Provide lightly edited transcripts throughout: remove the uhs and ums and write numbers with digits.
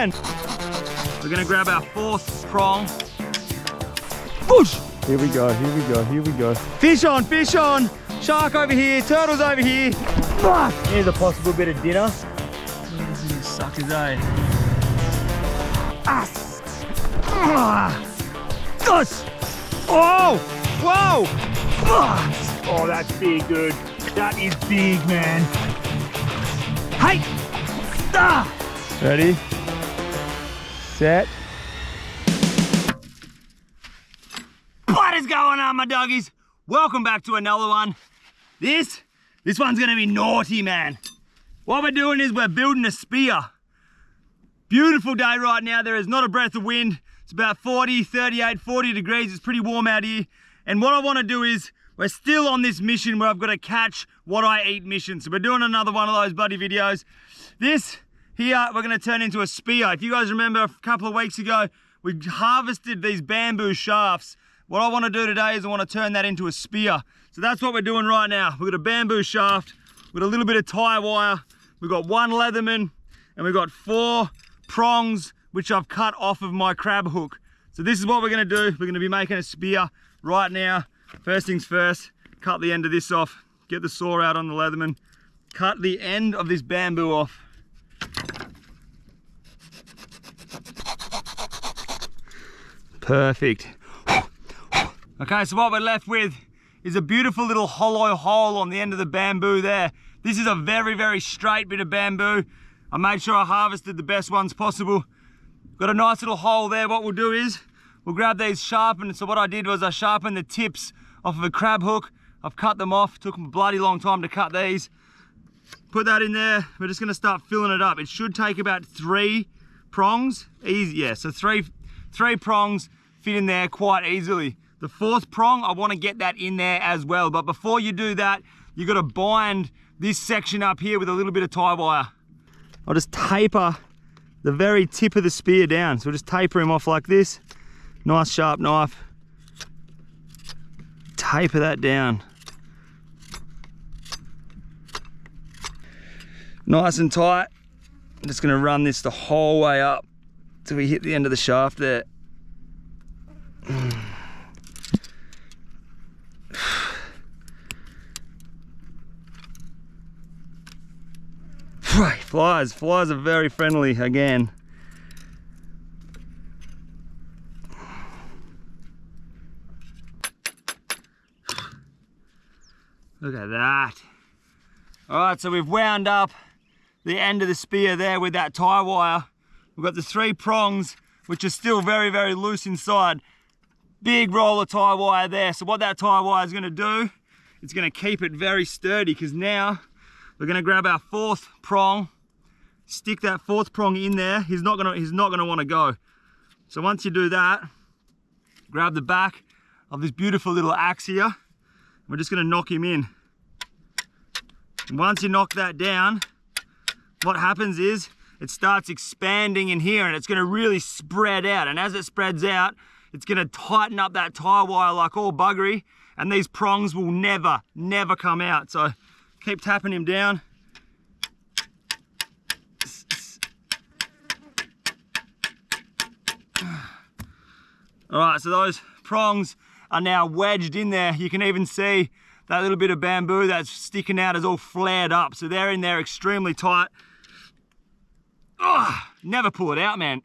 man. We're gonna grab our fourth prong. Whoosh! Here we go, here we go, here we go. Fish on, fish on. Shark over here, turtles over here. Here's a possible bit of dinner. These suckers, eh? Gosh! Oh! Whoa! Oh, that's big, dude. That is big, man. Hey! Ready? Set. What is going on, my doggies? Welcome back to another one. This one's gonna be naughty, man. What we're doing is we're building a spear. Beautiful day right now. There is not a breath of wind. It's about 40, 38, 40 degrees. It's pretty warm out here. And what I wanna do is, we're still on this mission where I've got to catch what I eat mission. So we're doing another one of those bloody videos. This here, we're gonna turn into a spear. If you guys remember a couple of weeks ago, we harvested these bamboo shafts. What I wanna do today is I wanna turn that into a spear. So that's what we're doing right now. We've got a bamboo shaft, with a little bit of tie wire. We've got one Leatherman, and we've got 4 prongs, which I've cut off of my crab hook. So this is what we're gonna do. We're gonna be making a spear right now. First things first, cut the end of this off, get the saw out on the Leatherman, cut the end of this bamboo off. Perfect. Okay, so what we're left with is a beautiful little hollow hole on the end of the bamboo there. This is a very, very straight bit of bamboo. I made sure I harvested the best ones possible. Got a nice little hole there. What we'll do is, we'll grab these sharpened. So what I did was I sharpened the tips off of a crab hook. I've cut them off. Took a bloody long time to cut these. Put that in there. We're just gonna start filling it up. It should take about 3 prongs. Easy, yeah, so three prongs fit in there quite easily. The 4th prong, I wanna get that in there as well. But before you do that, you gotta bind this section up here with a little bit of tie wire. I'll just taper the very tip of the spear down. So we'll just taper him off like this. Nice sharp knife. Taper that down. Nice and tight. I'm just gonna run this the whole way up till we hit the end of the shaft there. Flies are very friendly again. Look at that. All right, so we've wound up the end of the spear there with that tie wire. We've got the 3 prongs, which are still very, very loose inside. Big roll of tie wire there. So what that tie wire is gonna do, it's gonna keep it very sturdy, because now we're gonna grab our 4th prong, stick that 4th prong in there. He's not gonna wanna go. So once you do that, grab the back of this beautiful little axe here. We're just gonna knock him in. And once you knock that down, what happens is it starts expanding in here, and it's gonna really spread out. And as it spreads out, it's gonna tighten up that tie wire like all buggery, and these prongs will never, never come out. So keep tapping him down. All right, so those prongs are now wedged in there. You can even see that little bit of bamboo that's sticking out is all flared up. So they're in there extremely tight. Oh, never pull it out, man.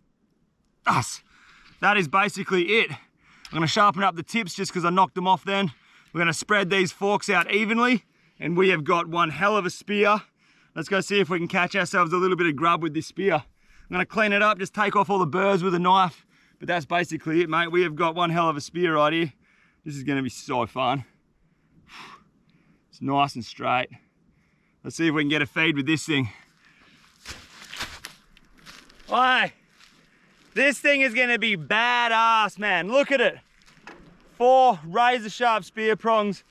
That is basically it. I'm gonna sharpen up the tips just because I knocked them off then. We're gonna spread these forks out evenly, and we have got one hell of a spear. Let's go see if we can catch ourselves a little bit of grub with this spear. I'm gonna clean it up, just take off all the burrs with a knife. But that's basically it, mate. We have got one hell of a spear right here. This is gonna be so fun. It's nice and straight. Let's see if we can get a feed with this thing. Oi, this thing is gonna be badass, man. Look at it. 4 razor sharp spear prongs.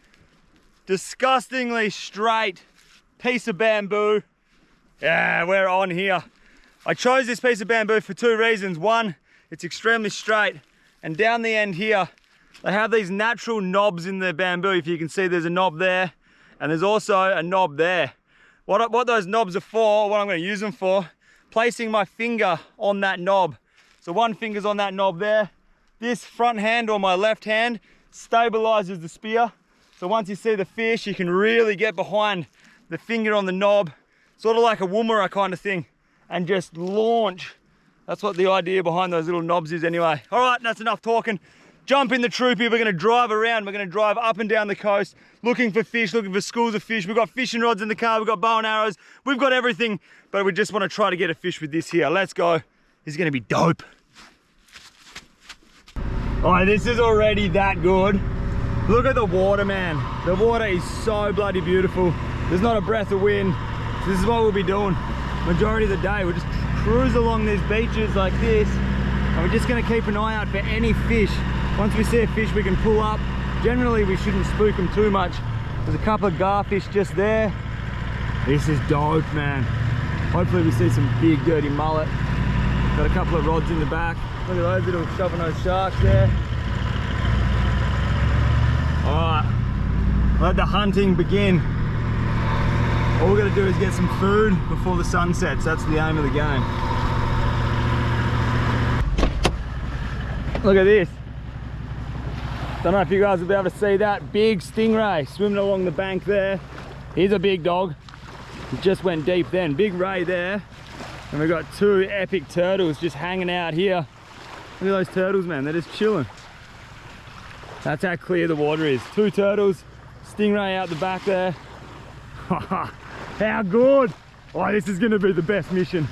Disgustingly straight piece of bamboo. Yeah, we're on here. I chose this piece of bamboo for 2 reasons. One, it's extremely straight, and down the end here, they have these natural knobs in the bamboo. If you can see, there's a knob there, and there's also a knob there. What those knobs are for, what I'm gonna use them for, placing my finger on that knob. So one finger's on that knob there. This front hand or my left hand stabilizes the spear. So once you see the fish, you can really get behind the finger on the knob, sort of like a woomera kind of thing, and just launch. That's what the idea behind those little knobs is anyway. All right, that's enough talking. Jump in the troopy, we're gonna drive around. We're gonna drive up and down the coast, looking for fish, looking for schools of fish. We've got fishing rods in the car, we've got bow and arrows, we've got everything, but we just wanna try to get a fish with this here. Let's go. This is gonna be dope. All right, this is already that good. Look at the water, man. The water is so bloody beautiful. There's not a breath of wind. So this is what we'll be doing majority of the day. We'll just cruise along these beaches like this, and we're just gonna keep an eye out for any fish. Once we see a fish, we can pull up. Generally, we shouldn't spook them too much. There's a couple of garfish just there. This is dope, man. Hopefully we see some big dirty mullet. Got a couple of rods in the back. Look at those little shovel-nosed sharks there. All right, let the hunting begin. All we're gonna do is get some food before the sun sets. That's the aim of the game. Look at this. Don't know if you guys will be able to see that. Big stingray swimming along the bank there. He's a big dog. He just went deep then. Big ray there. And we've got two epic turtles just hanging out here. Look at those turtles, man. They're just chilling. That's how clear the water is. Two turtles, stingray out the back there. How good! Oh, this is gonna be the best mission.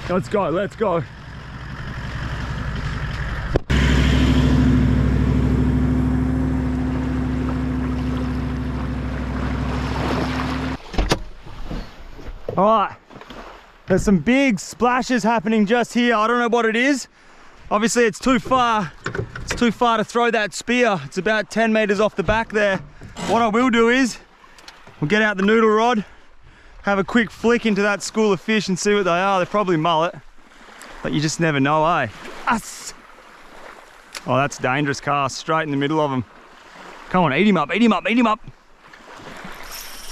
Let's go, let's go. All right, there's some big splashes happening just here. I don't know what it is. Obviously it's too far. It's too far to throw that spear. It's about 10 meters off the back there. What I will do is, we'll get out the noodle rod, have a quick flick into that school of fish and see what they are. They're probably mullet, but you just never know, eh? Us! Oh, that's a dangerous cast, straight in the middle of them. Come on, eat him up, eat him up, eat him up.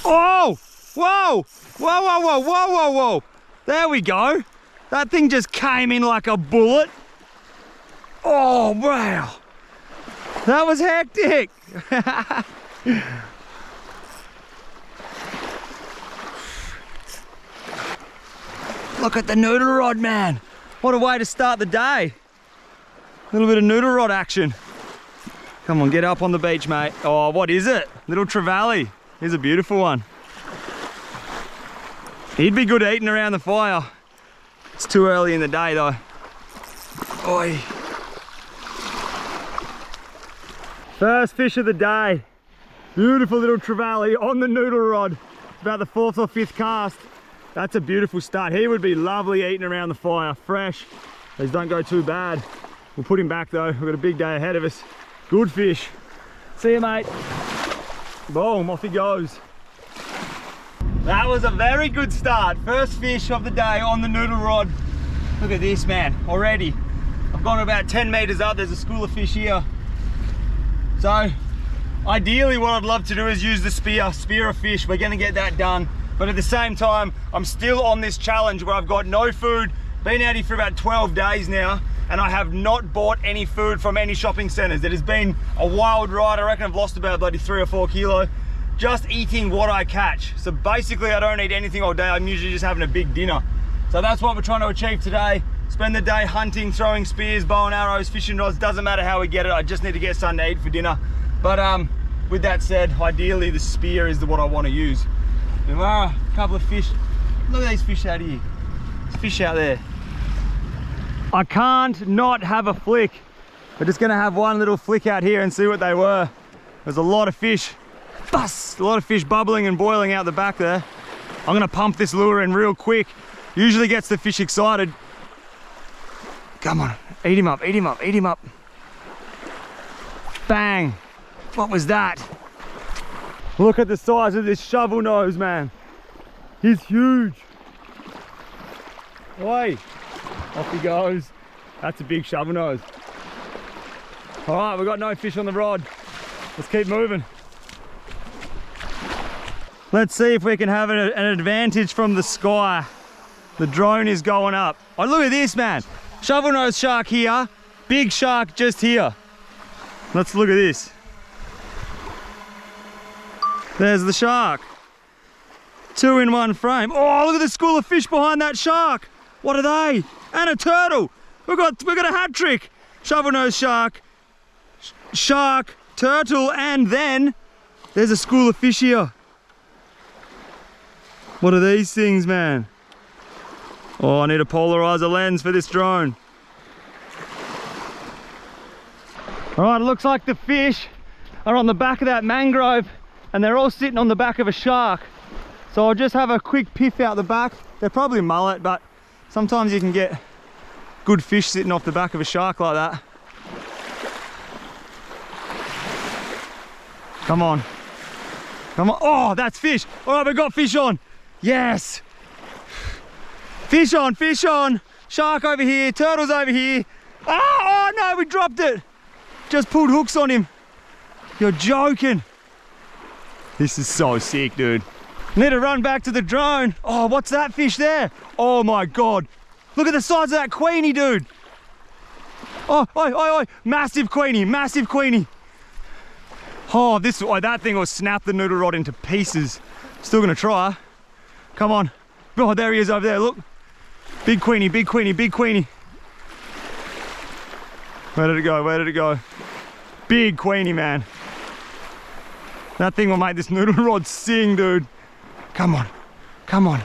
Oh! Whoa! Whoa, whoa, whoa, whoa, whoa, whoa! There we go. That thing just came in like a bullet. Oh, wow. That was hectic. Look at the noodle rod, man. What a way to start the day. A little bit of noodle rod action. Come on, get up on the beach, mate. Oh, what is it? Little trevally. Here's a beautiful one. He'd be good eating around the fire. It's too early in the day though. Oi. First fish of the day. Beautiful little trevally on the noodle rod. It's about the 4th or 5th cast. That's a beautiful start. He would be lovely eating around the fire, fresh. These don't go too bad. We'll put him back though. We've got a big day ahead of us. Good fish. See you, mate. Boom, off he goes. That was a very good start. First fish of the day on the noodle rod. Look at this, man, already. I've gone about 10 meters up. There's a school of fish here. So, ideally what I'd love to do is use the spear a fish. We're gonna get that done. But at the same time, I'm still on this challenge where I've got no food. Been out here for about 12 days now, and I have not bought any food from any shopping centers. It has been a wild ride. I reckon I've lost about bloody 3 or 4 kilos. Just eating what I catch. So basically I don't eat anything all day. I'm usually just having a big dinner. So that's what we're trying to achieve today. Spend the day hunting, throwing spears, bow and arrows, fishing rods. Doesn't matter how we get it. I just need to get something to eat for dinner. But with that said, ideally the spear is what I want to use. There are a couple of fish. Look at these fish out here. There's fish out there. I can't not have a flick. We're just gonna have one little flick out here and see what they were. There's a lot of fish. Bus! A lot of fish bubbling and boiling out the back there. I'm gonna pump this lure in real quick. Usually gets the fish excited. Come on, eat him up, eat him up, eat him up. Bang! What was that? Look at the size of this shovel nose, man. He's huge. Oi! Off he goes. That's a big shovel nose. All right, we've got no fish on the rod. Let's keep moving. Let's see if we can have an advantage from the sky. The drone is going up. Oh, look at this, man. Shovel nose shark here. Big shark just here. Let's look at this. There's the shark. 2 in 1 frame. Oh, look at the school of fish behind that shark. What are they? And a turtle. We've got a hat trick. Shovel nose shark, shark, turtle, and then there's a school of fish here. What are these things, man? Oh, I need a polarizer lens for this drone. All right, it looks like the fish are on the back of that mangrove and they're all sitting on the back of a shark. So I'll just have a quick piff out the back. They're probably mullet, but sometimes you can get good fish sitting off the back of a shark like that. Come on. Come on. Oh, that's fish. All right, we got fish on. Yes. Fish on, fish on. Shark over here, turtles over here. Oh no, we dropped it. Just pulled hooks on him. You're joking. This is so sick, dude. Need to run back to the drone. Oh, what's that fish there? Oh my God. Look at the size of that queenie, dude. Oh, oi, oi, oi. Massive queenie, massive queenie. Oh, that thing will snap the noodle rod into pieces. Still gonna try. Come on. Oh, there he is over there, look. Big queenie, big queenie, big queenie. Where did it go, where did it go? Big queenie, man. That thing will make this noodle rod sing, dude. Come on, come on.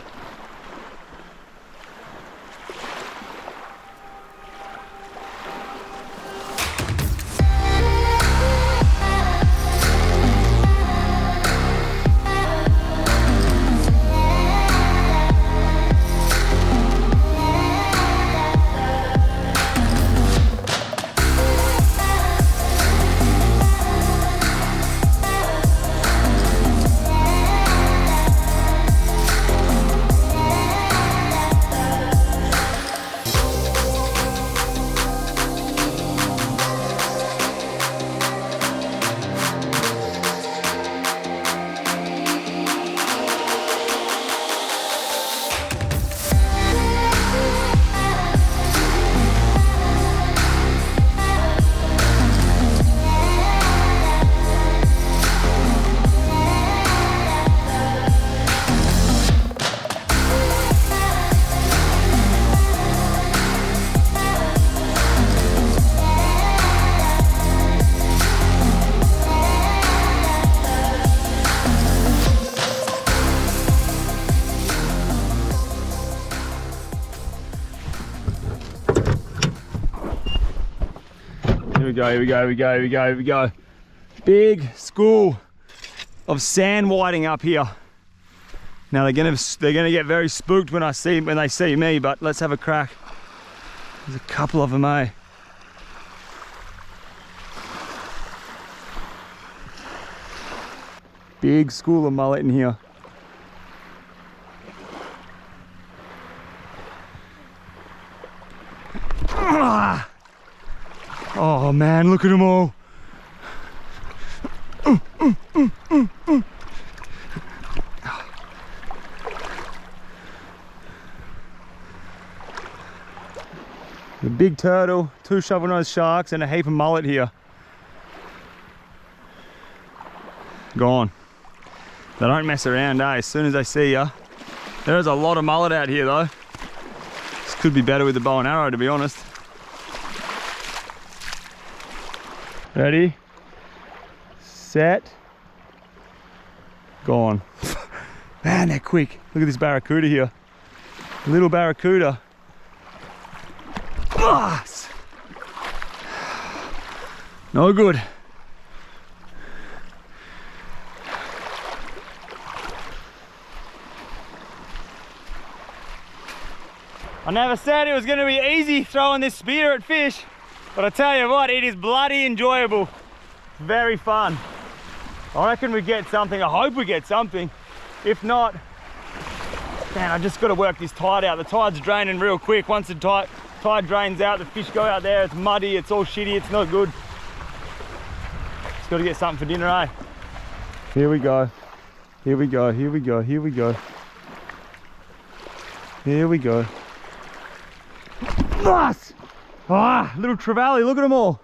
Here we go, here we go, here we go, here we go, here we go. Big school of sand whiting up here. Now they're gonna get very spooked when they see me, but let's have a crack. There's a couple of them, eh? Big school of mullet in here. Oh man, look at them all. The big turtle, 2 shovel-nosed sharks, and a heap of mullet here. Gone. They don't mess around, eh? As soon as they see ya. There's a lot of mullet out here though. This could be better with the bow and arrow, to be honest. Ready, set, gone. Man, they're quick. Look at this barracuda here. Little barracuda. Ah! No good. I never said it was going to be easy throwing this spear at fish. But I tell you what, it is bloody enjoyable. It's very fun. I reckon we get something. I hope we get something. If not, man, I just got to work this tide out. The tide's draining real quick. Once the tide drains out, the fish go out there. It's muddy, it's all shitty, it's not good. Just got to get something for dinner, eh? Here we go. Here we go, here we go, here we go. Here we go. Nice! Ah, little trevally, look at them all.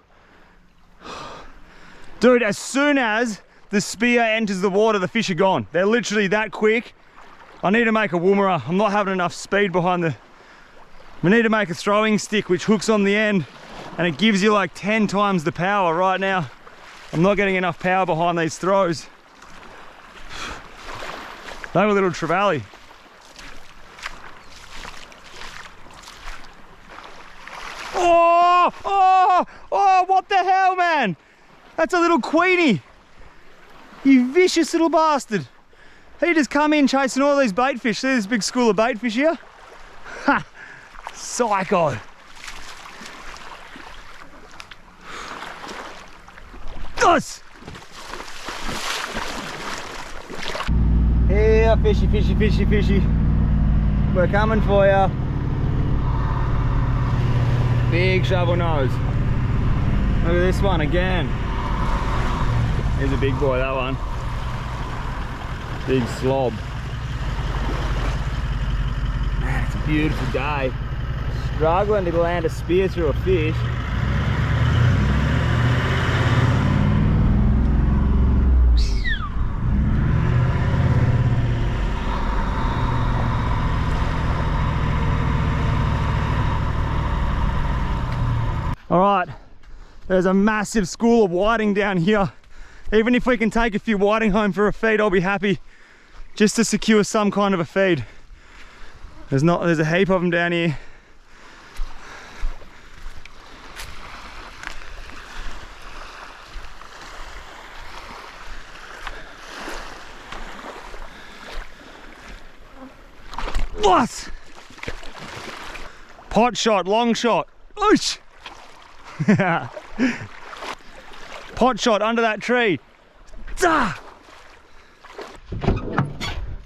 Dude, as soon as the spear enters the water, the fish are gone. They're literally that quick. I need to make a woomera. I'm not having enough speed behind the... We need to make a throwing stick which hooks on the end and it gives you like 10 times the power. Right now, I'm not getting enough power behind these throws. They were little trevally. Oh, oh, oh, what the hell, man? That's a little queenie. You vicious little bastard. He just come in chasing all these bait fish. See this big school of bait fish here? Ha! Psycho. Us. Here, fishy, fishy, fishy, fishy. We're coming for you. Big shovel nose. Look at this one again. Here's a big boy, that one. Big slob. Man, it's a beautiful day. Struggling to land a spear through a fish. All right, there's a massive school of whiting down here. Even if we can take a few whiting home for a feed, I'll be happy just to secure some kind of a feed. There's a heap of them down here. What? Pot shot, long shot. Oosh! Pot shot under that tree. Zah!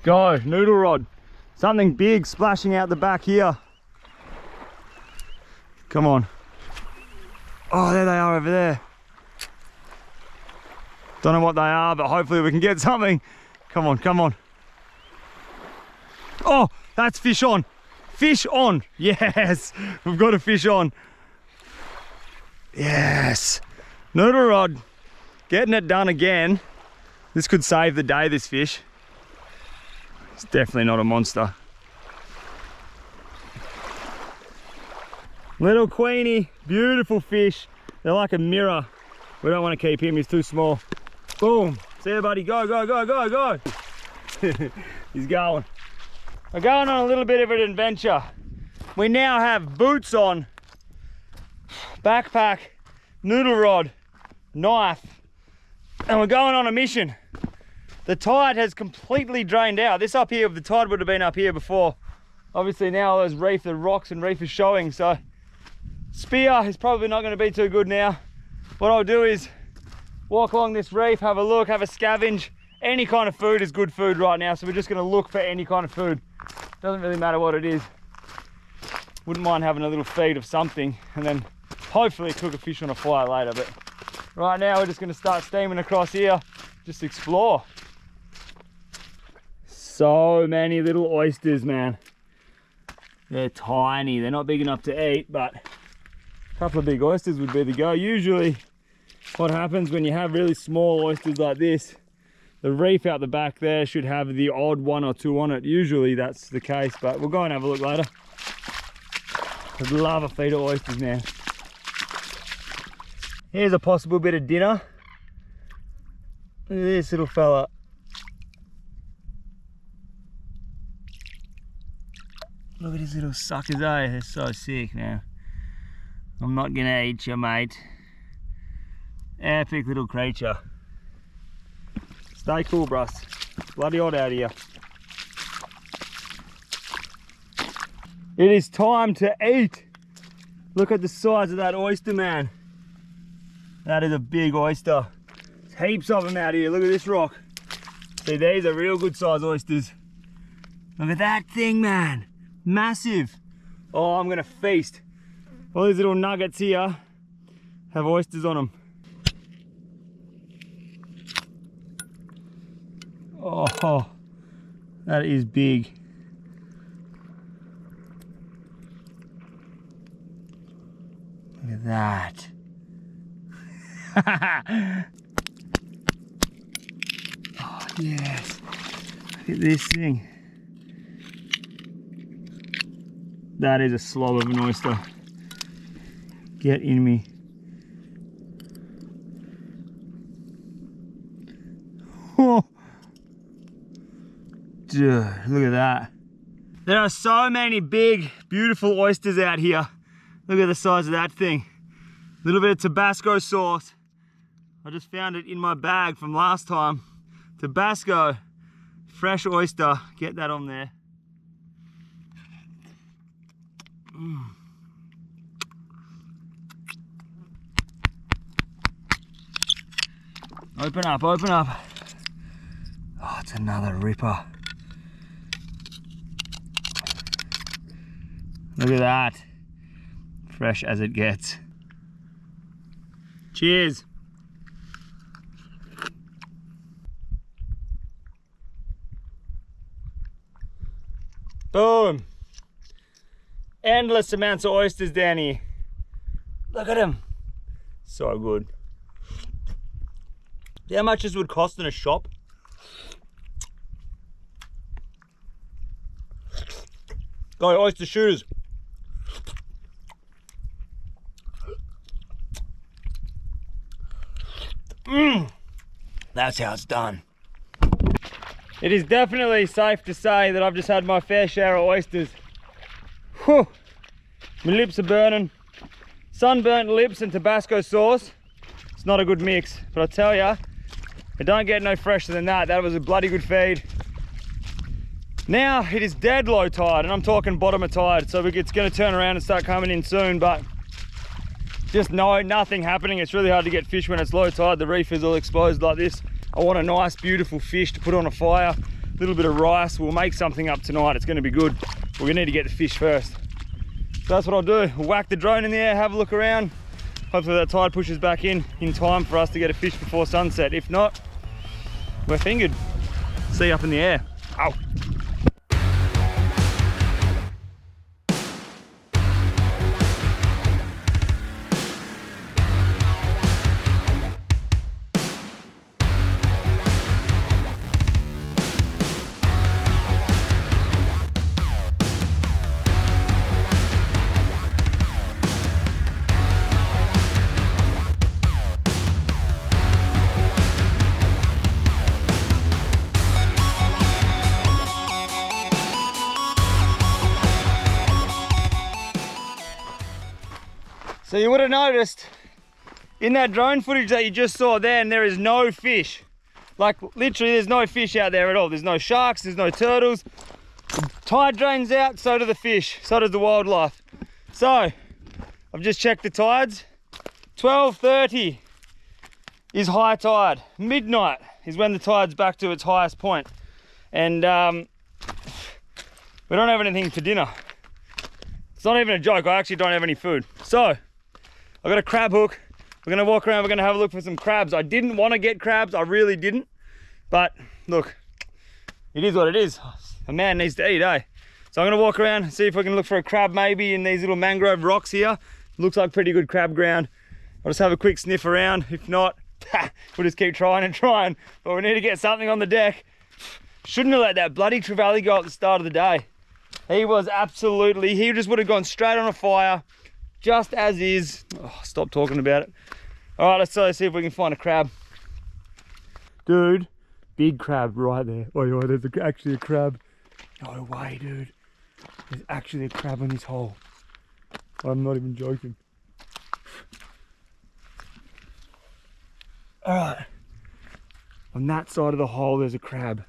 Go, noodle rod. Something big splashing out the back here. Come on. Oh, there they are over there. Don't know what they are, but hopefully we can get something. Come on, come on. Oh, that's fish on. Fish on. Yes, we've got a fish on. Yes. Noodle rod. Getting it done again. This could save the day, this fish. It's definitely not a monster. Little queenie, beautiful fish. They're like a mirror. We don't want to keep him, he's too small. Boom. See you, buddy. Go, go, go, go, go. He's going. We're going on a little bit of an adventure. We now have boots on, backpack, noodle rod, knife, and we're going on a mission. The tide has completely drained out. This up here, the tide would have been up here before. Obviously now there's reef, the rocks and reef is showing, so spear is probably not going to be too good now. What I'll do is walk along this reef, have a look, have a scavenge. Any kind of food is good food right now, so we're just going to look for any kind of food. Doesn't really matter what it is. Wouldn't mind having a little feed of something and then hopefully cook a fish on a fire later, but right now we're just going to start steaming across here, just explore. So many little oysters, man. They're tiny, they're not big enough to eat, but a couple of big oysters would be the go. Usually what happens when you have really small oysters like this, the reef out the back there should have the odd one or two on it. Usually that's the case, but we'll go and have a look later. I'd love a feed of oysters, man. Here's a possible bit of dinner. Look at this little fella. Look at these little suckers, eh? They're so sick, man. I'm not gonna eat you, mate. Epic little creature. Stay cool, bruss. Bloody hot out here. It is time to eat. Look at the size of that oyster, man. That is a big oyster. There's heaps of them out here. Look at this rock. See, these are real good size oysters. Look at that thing, man. Massive. Oh, I'm gonna feast. All these little nuggets here have oysters on them. Oh, that is big. Look at that. Oh, yes. Look at this thing. That is a slob of an oyster. Get in me. Oh. Dude, look at that. There are so many big, beautiful oysters out here. Look at the size of that thing. A little bit of Tabasco sauce. I just found it in my bag from last time. Tabasco, fresh oyster. Get that on there. Open up, open up. Oh, it's another ripper. Look at that. Fresh as it gets. Cheers. Boom. Endless amounts of oysters down here. Look at them. So good. See how much this would cost in a shop? Go oyster shooters. That's how it's done. It is definitely safe to say that I've just had my fair share of oysters. Whew. My lips are burning. Sunburnt lips and Tabasco sauce. It's not a good mix, but I tell ya, it don't get no fresher than that. That was a bloody good feed. Now it is dead low tide, and I'm talking bottom of tide, so it's going to turn around and start coming in soon, but just nothing happening. It's really hard to get fish when it's low tide. The reef is all exposed like this. I want a nice beautiful fish to put on a fire, a little bit of rice. We'll make something up tonight. It's going to be good. We're going to need to get the fish first. So that's what I'll do. We'll whack the drone in the air, have a look around. Hopefully that tide pushes back in time for us to get a fish before sunset. If not, we're fingered. See you up in the air. Ow. So you would have noticed in that drone footage that you just saw then, there is no fish. Like literally there's no fish out there at all. There's no sharks, there's no turtles. The tide drains out, so do the fish, so does the wildlife. So I've just checked the tides. 12:30 is high tide. Midnight is when the tide's back to its highest point. And we don't have anything for dinner. It's not even a joke, I actually don't have any food. So I've got a crab hook. We're gonna walk around, we're gonna have a look for some crabs. I didn't want to get crabs, I really didn't. But look, it is what it is. A man needs to eat, eh? So I'm gonna walk around, see if we can look for a crab maybe in these little mangrove rocks here. Looks like pretty good crab ground. I'll just have a quick sniff around. If not, we'll just keep trying and trying. But we need to get something on the deck. Shouldn't have let that bloody trevally go at the start of the day. He was absolutely, he just would have gone straight on a fire. Just as is. Oh, stop talking about it. All right, let's see if we can find a crab. Dude, big crab right there. Oh, there's actually a crab. No way, dude. There's actually a crab in this hole. I'm not even joking. All right. On that side of the hole, there's a crab.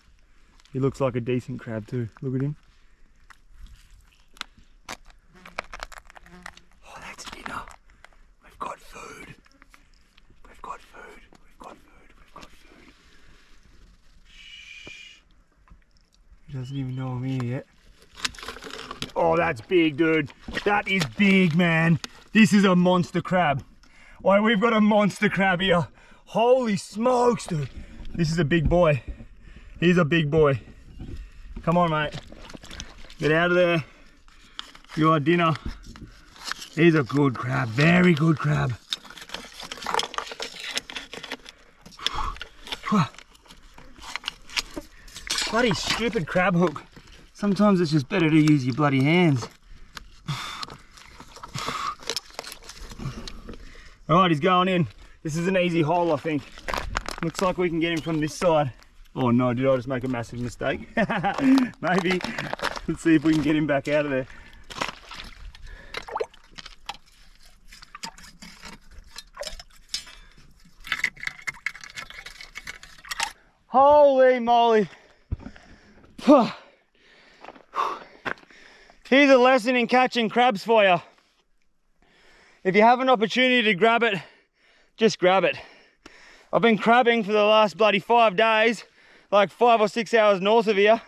He looks like a decent crab too. Look at him. Doesn't even know I'm here yet. Oh, that's big, dude. That is big, man. This is a monster crab. Oh, we've got a monster crab here. Holy smokes, dude. This is a big boy. He's a big boy. Come on, mate. Get out of there. You want dinner. He's a good crab, very good crab. Bloody stupid crab hook. Sometimes it's just better to use your bloody hands. All right, he's going in. This is an easy hole, I think. Looks like we can get him from this side. Oh no, did I just make a massive mistake? Maybe. Let's see if we can get him back out of there. Holy moly. Here's a lesson in catching crabs for you. If you have an opportunity to grab it, just grab it. I've been crabbing for the last bloody 5 days, like 5 or 6 hours north of here.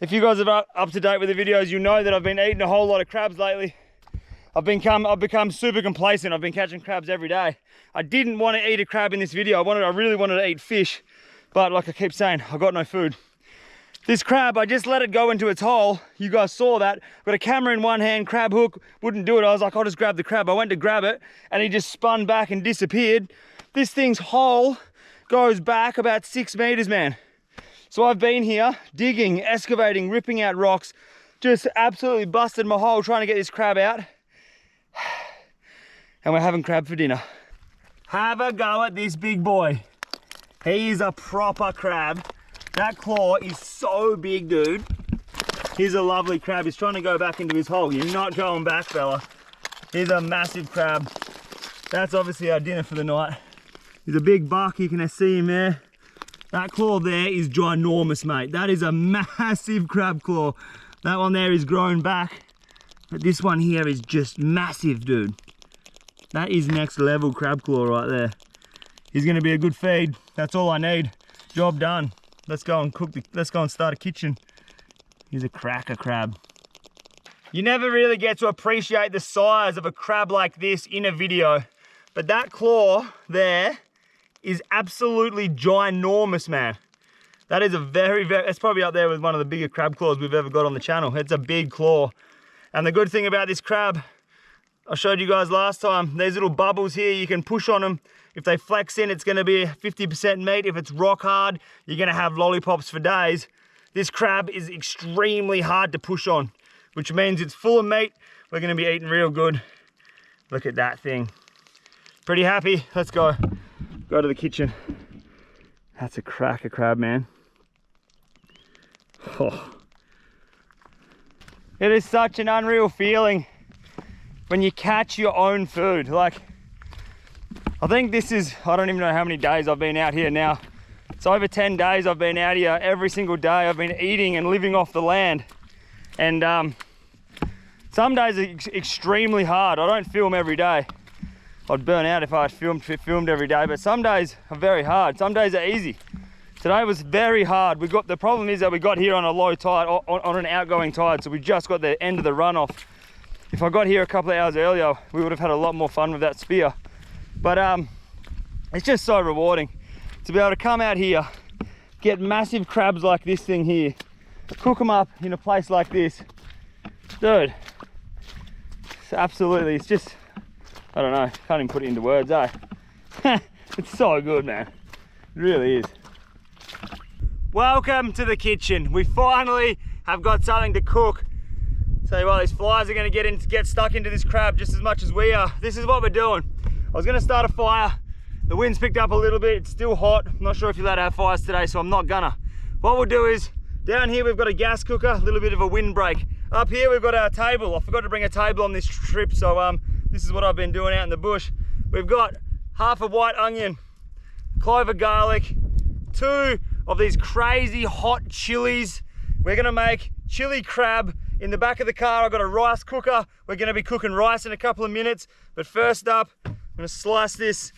If you guys are up to date with the videos, you'll know that I've been eating a whole lot of crabs lately. I've become super complacent. I've been catching crabs every day. I didn't want to eat a crab in this video. I really wanted to eat fish, but like I keep saying, I got no food. This crab, I just let it go into its hole. You guys saw that. Got a camera in one hand, crab hook, wouldn't do it. I was like, I'll just grab the crab. I went to grab it and he just spun back and disappeared. This thing's hole goes back about 6 meters, man. So I've been here digging, excavating, ripping out rocks, just absolutely busted my hole trying to get this crab out. And we're having crab for dinner. Have a go at this big boy. He is a proper crab. That claw is so big, dude. Here's a lovely crab. He's trying to go back into his hole. You're not going back, fella. Here's a massive crab. That's obviously our dinner for the night. He's a big buck. You can see him there. That claw there is ginormous, mate. That is a massive crab claw. That one there is grown back. But this one here is just massive, dude. That is next level crab claw right there. He's gonna be a good feed. That's all I need. Job done. Let's go and let's go and start a kitchen. He's a cracker crab. You never really get to appreciate the size of a crab like this in a video, but that claw there is absolutely ginormous, man. That is a very, it's probably up there with one of the bigger crab claws we've ever got on the channel. It's a big claw. And the good thing about this crab, I showed you guys last time, these little bubbles here, you can push on them. If they flex in, it's gonna be 50% meat. If it's rock hard, you're gonna have lollipops for days. This crab is extremely hard to push on, which means it's full of meat. We're gonna be eating real good. Look at that thing. Pretty happy. Let's go to the kitchen. That's a cracker crab, man. Oh. It is such an unreal feeling when you catch your own food. Like, I think this is, I don't even know how many days I've been out here now. It's over 10 days I've been out here. Every single day I've been eating and living off the land. And some days it's extremely hard. I don't film every day. I'd burn out if I filmed every day, but some days are very hard. Some days are easy. Today was very hard. The problem is that we got here on a low tide, on an outgoing tide, so we just got the end of the runoff. If I got here a couple of hours earlier, we would have had a lot more fun with that spear. But it's just so rewarding to be able to come out here, get massive crabs like this thing here, cook them up in a place like this. Dude, it's just, I don't know, can't even put it into words, eh? It's so good, man. It really is. Welcome to the kitchen. We finally have got something to cook. Tell you what, these flies are gonna get stuck into this crab just as much as we are. This is what we're doing. I was gonna start a fire. The wind's picked up a little bit. It's still hot. I'm not sure if you're allowed to have fires today, so I'm not gonna. What we'll do is, down here we've got a gas cooker, a little bit of a windbreak. Up here we've got our table. I forgot to bring a table on this trip, so this is what I've been doing out in the bush. We've got half a white onion, clove of garlic, 2 of these crazy hot chilies. We're gonna make chili crab. In the back of the car, I've got a rice cooker. We're gonna be cooking rice in a couple of minutes. But first up, I'm gonna slice this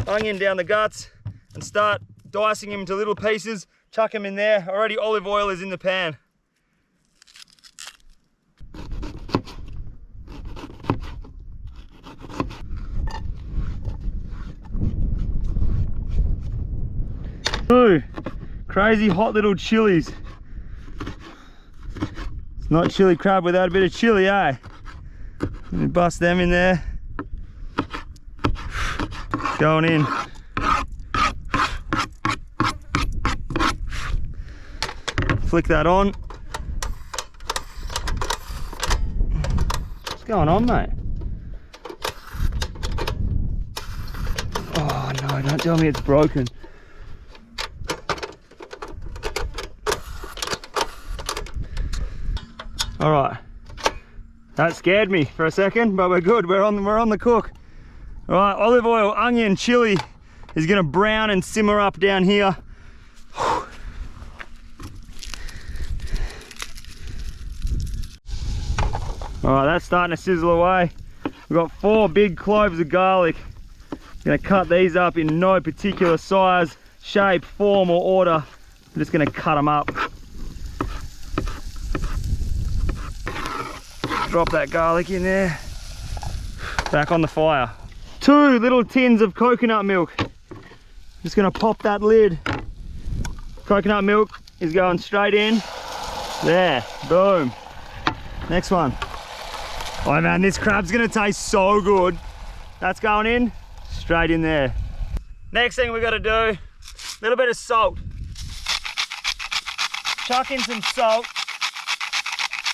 onion down the guts and start dicing him into little pieces. Chuck him in there. Already olive oil is in the pan. Ooh, crazy hot little chilies. It's not chili crab without a bit of chili, eh? Let me bust them in there. Going in. Flick that on. What's going on, mate? Oh no, don't tell me it's broken. All right, that scared me for a second, but we're good. We're on the cook. All right, olive oil, onion, chili is gonna brown and simmer up down here. All right, that's starting to sizzle away. We've got 4 big cloves of garlic. Gonna cut these up in no particular size, shape, form, or order. I'm just gonna cut them up. Drop that garlic in there. Back on the fire. 2 little tins of coconut milk. Just gonna pop that lid. Coconut milk is going straight in. There, boom. Next one. Oh man, this crab's gonna taste so good. That's going in, straight in there. Next thing we gotta do, a little bit of salt. Chuck in some salt.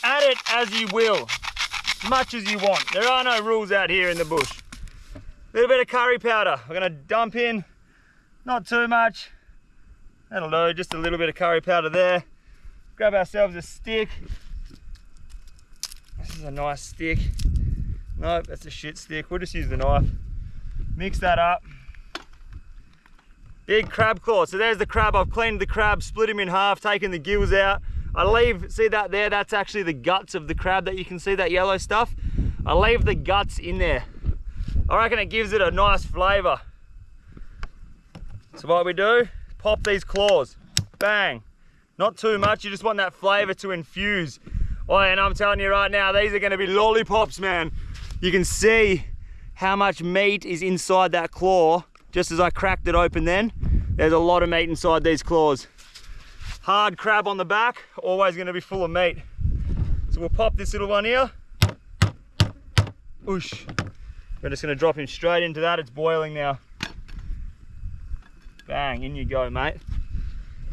Add it as you will, as much as you want. There are no rules out here in the bush. A little bit of curry powder. We're gonna dump in, not too much. That'll do, just a little bit of curry powder there. Grab ourselves a stick. This is a nice stick. Nope, that's a shit stick. We'll just use the knife. Mix that up. Big crab claw. So there's the crab. I've cleaned the crab, split him in half, taken the gills out. I leave, see that there? That's actually the guts of the crab that you can see, that yellow stuff. I leave the guts in there. I reckon it gives it a nice flavour. So what we do, pop these claws. Bang. Not too much, you just want that flavour to infuse. Oh, and I'm telling you right now, these are gonna be lollipops, man. You can see how much meat is inside that claw. Just as I cracked it open then, there's a lot of meat inside these claws. Hard crab on the back, always gonna be full of meat. So we'll pop this little one here. Oosh. We're just gonna drop him straight into that. It's boiling now. Bang, in you go, mate.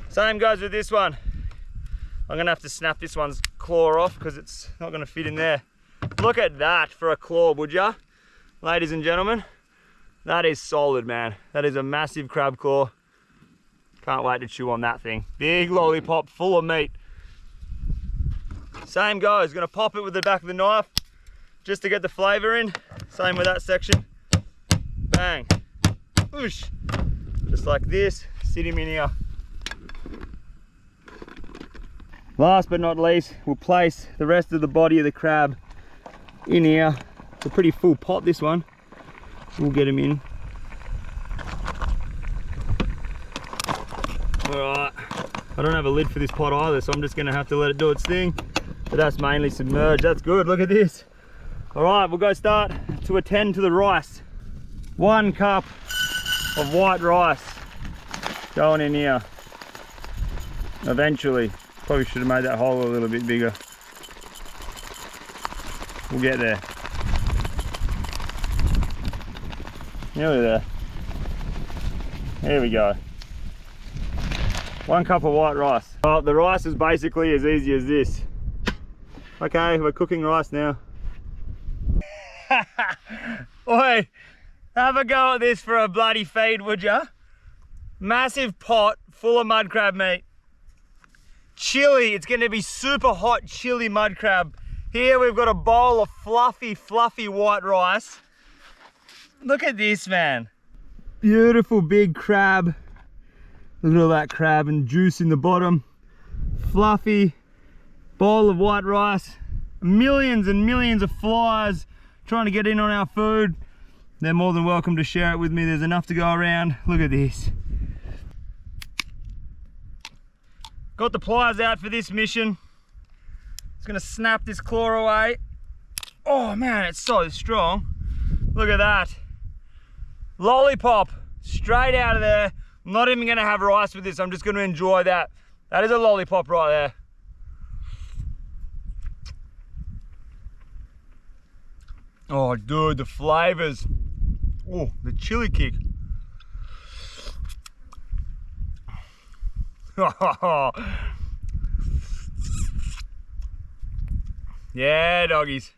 Same goes with this one. I'm gonna have to snap this one's claw off because it's not gonna fit in there. Look at that for a claw, would ya? Ladies and gentlemen, that is solid, man. That is a massive crab claw. Can't wait to chew on that thing. Big lollipop full of meat. Same goes, gonna pop it with the back of the knife just to get the flavor in. Same with that section. Bang. Whoosh. Just like this, sit him in here. Last but not least, we'll place the rest of the body of the crab in here. It's a pretty full pot, this one. We'll get him in. Alright, I don't have a lid for this pot either, so I'm just gonna have to let it do its thing. But that's mainly submerged, that's good, look at this. Alright, we'll go start to attend to the rice. 1 cup of white rice going in here. Eventually. Probably should have made that hole a little bit bigger. We'll get there. Nearly there. There we go. 1 cup of white rice. Well, the rice is basically as easy as this. Okay, we're cooking rice now. Oi, have a go at this for a bloody feed, would ya? Massive pot full of mud crab meat. Chili, it's gonna be super hot chili mud crab. Here we've got a bowl of fluffy white rice. Look at this, man. Beautiful big crab. Look at all that crab and juice in the bottom. Fluffy bowl of white rice. Millions and millions of flies trying to get in on our food. They're more than welcome to share it with me. There's enough to go around. Look at this. Got the pliers out for this mission. It's gonna snap this claw away. Oh man, it's so strong. Look at that. Lollipop, straight out of there. I'm not even gonna have rice with this. I'm just gonna enjoy that. That is a lollipop right there. Oh, dude, the flavors. Oh, the chili kick. Yeah, doggies.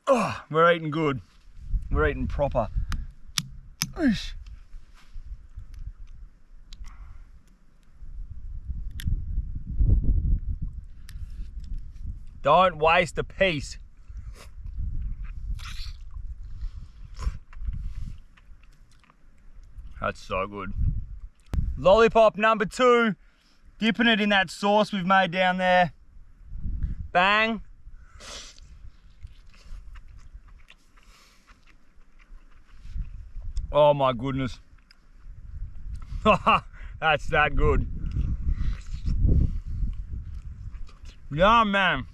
Oh, we're eating good. We're eating proper. Oosh. Don't waste a piece. That's so good. Lollipop number 2. Dipping it in that sauce we've made down there. Bang. Oh my goodness. That's that good. Yeah, man.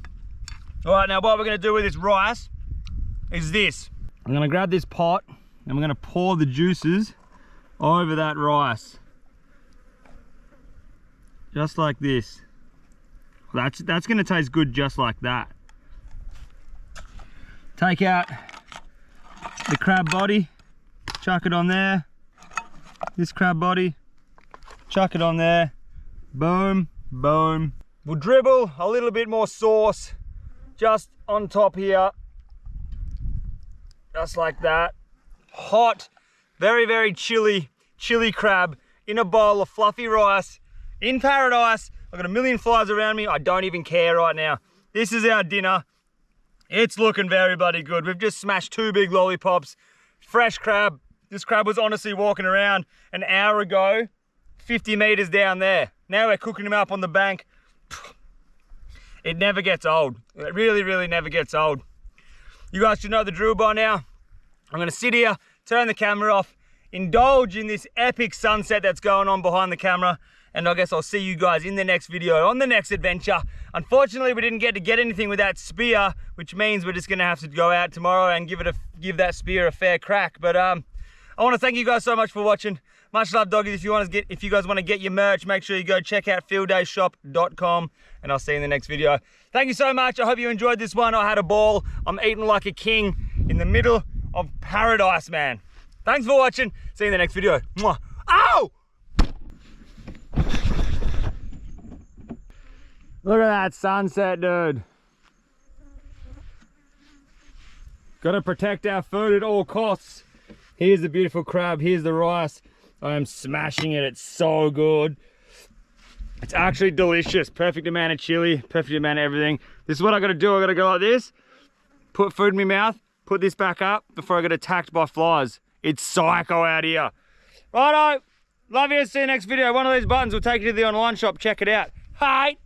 All right, now what we're gonna do with this rice is this. I'm gonna grab this pot and we're gonna pour the juices over that rice. Just like this. That's gonna taste good just like that. Take out the crab body, chuck it on there. This crab body, chuck it on there. Boom, boom. We'll dribble a little bit more sauce just on top here. Just like that. Hot, very, very chilly crab in a bowl of fluffy rice in paradise. I've got a million flies around me. I don't even care right now. This is our dinner. It's looking very bloody good. We've just smashed 2 big lollipops. Fresh crab. This crab was honestly walking around an hour ago, 50 meters down there. Now we're cooking him up on the bank. It never gets old. It really, really never gets old. You guys should know the drill by now. I'm gonna sit here, turn the camera off, indulge in this epic sunset that's going on behind the camera, and I guess I'll see you guys in the next video, on the next adventure. Unfortunately, we didn't get to get anything with that spear, which means we're just gonna have to go out tomorrow and give that spear a fair crack. But I wanna thank you guys so much for watching. Much love, doggies. If you guys wanna get your merch, make sure you go check out fieldayshop.com, and I'll see you in the next video. Thank you so much. I hope you enjoyed this one. I had a ball. I'm eating like a king in the middle of paradise, man. Thanks for watching. See you in the next video. Mwah. Ow! Look at that sunset, dude. Gotta protect our food at all costs. Here's the beautiful crab. Here's the rice. I am smashing it. It's so good. It's actually delicious. Perfect amount of chili, perfect amount of everything. This is what I gotta do. I gotta go like this, put food in my mouth, put this back up before I get attacked by flies. It's psycho out here. Righto. Love you. See you next video. One of these buttons will take you to the online shop. Check it out. Hi.